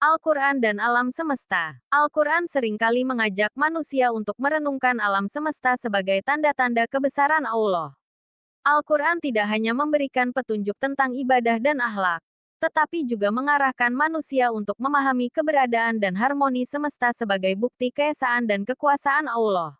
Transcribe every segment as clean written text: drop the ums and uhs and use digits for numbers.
Al-Quran dan alam semesta. Al-Quran seringkali mengajak manusia untuk merenungkan alam semesta sebagai tanda-tanda kebesaran Allah. Al-Quran tidak hanya memberikan petunjuk tentang ibadah dan akhlak, tetapi juga mengarahkan manusia untuk memahami keberadaan dan harmoni semesta sebagai bukti keesaan dan kekuasaan Allah.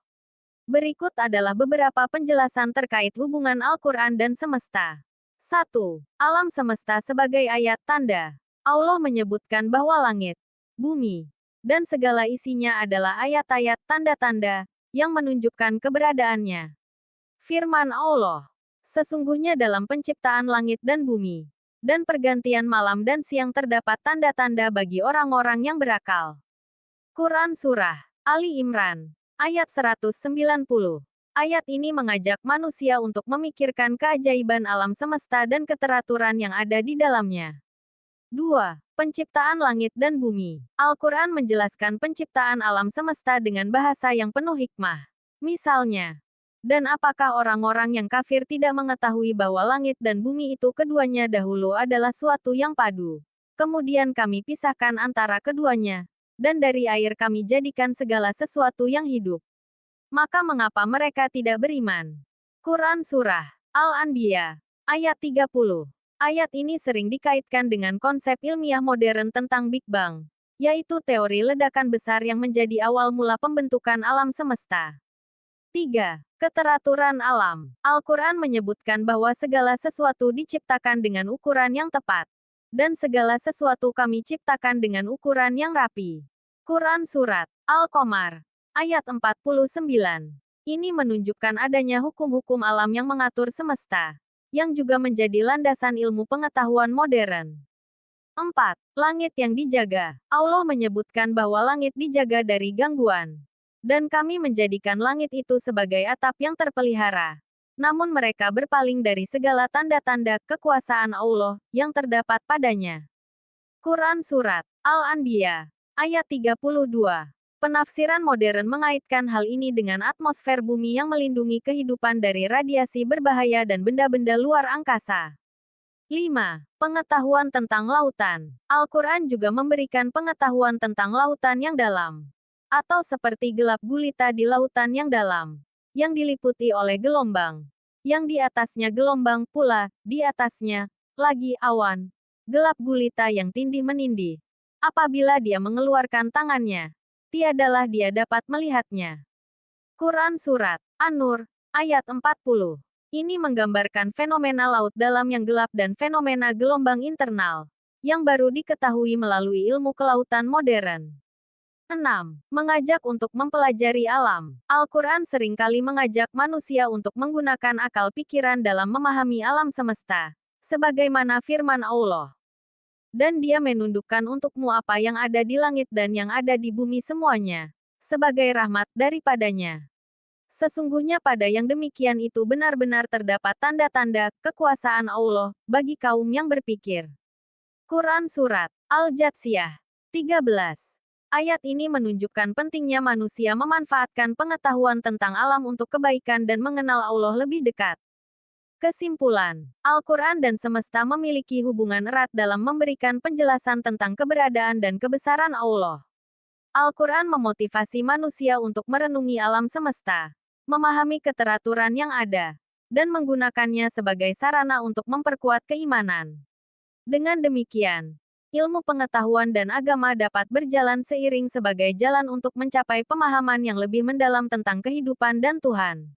Berikut adalah beberapa penjelasan terkait hubungan Al-Quran dan semesta. 1. Alam semesta sebagai ayat tanda. Allah menyebutkan bahwa langit, bumi, dan segala isinya adalah ayat-ayat tanda-tanda yang menunjukkan keberadaannya. Firman Allah, sesungguhnya dalam penciptaan langit dan bumi, dan pergantian malam dan siang terdapat tanda-tanda bagi orang-orang yang berakal. Quran Surah Ali Imran, ayat 190. Ayat ini mengajak manusia untuk memikirkan keajaiban alam semesta dan keteraturan yang ada di dalamnya. 2. Penciptaan langit dan bumi. Al-Quran menjelaskan penciptaan alam semesta dengan bahasa yang penuh hikmah. Misalnya, dan apakah orang-orang yang kafir tidak mengetahui bahwa langit dan bumi itu keduanya dahulu adalah suatu yang padu. Kemudian kami pisahkan antara keduanya, dan dari air kami jadikan segala sesuatu yang hidup. Maka mengapa mereka tidak beriman? Quran Surah Al-Anbiya, ayat 30. Ayat ini sering dikaitkan dengan konsep ilmiah modern tentang Big Bang, yaitu teori ledakan besar yang menjadi awal mula pembentukan alam semesta. 3. Keteraturan alam. Al-Quran menyebutkan bahwa segala sesuatu diciptakan dengan ukuran yang tepat, dan segala sesuatu kami ciptakan dengan ukuran yang rapi. Quran Surat Al-Qamar, ayat 49. Ini menunjukkan adanya hukum-hukum alam yang mengatur semesta, yang juga menjadi landasan ilmu pengetahuan modern. 4. Langit yang dijaga. Allah menyebutkan bahwa langit dijaga dari gangguan. Dan kami menjadikan langit itu sebagai atap yang terpelihara. Namun mereka berpaling dari segala tanda-tanda kekuasaan Allah yang terdapat padanya. Quran Surat Al-Anbiya, ayat 32. Penafsiran modern mengaitkan hal ini dengan atmosfer bumi yang melindungi kehidupan dari radiasi berbahaya dan benda-benda luar angkasa. 5. Pengetahuan tentang lautan. Al-Quran juga memberikan pengetahuan tentang lautan yang dalam, atau seperti gelap gulita di lautan yang dalam, yang diliputi oleh gelombang, yang di atasnya gelombang pula, di atasnya lagi awan, gelap gulita yang tindih menindih. Apabila dia mengeluarkan tangannya, tiadalah dia dapat melihatnya. Quran Surat An-Nur, ayat 40. Ini menggambarkan fenomena laut dalam yang gelap dan fenomena gelombang internal, yang baru diketahui melalui ilmu kelautan modern. 6. Mengajak untuk mempelajari alam. Al-Quran seringkali mengajak manusia untuk menggunakan akal pikiran dalam memahami alam semesta, sebagaimana firman Allah. Dan dia menundukkan untukmu apa yang ada di langit dan yang ada di bumi semuanya, sebagai rahmat daripadanya. Sesungguhnya pada yang demikian itu benar-benar terdapat tanda-tanda kekuasaan Allah bagi kaum yang berpikir. Quran Surat Al-Jatsiyah 13. Ayat ini menunjukkan pentingnya manusia memanfaatkan pengetahuan tentang alam untuk kebaikan dan mengenal Allah lebih dekat. Kesimpulan, Al-Quran dan semesta memiliki hubungan erat dalam memberikan penjelasan tentang keberadaan dan kebesaran Allah. Al-Quran memotivasi manusia untuk merenungi alam semesta, memahami keteraturan yang ada, dan menggunakannya sebagai sarana untuk memperkuat keimanan. Dengan demikian, ilmu pengetahuan dan agama dapat berjalan seiring sebagai jalan untuk mencapai pemahaman yang lebih mendalam tentang kehidupan dan Tuhan.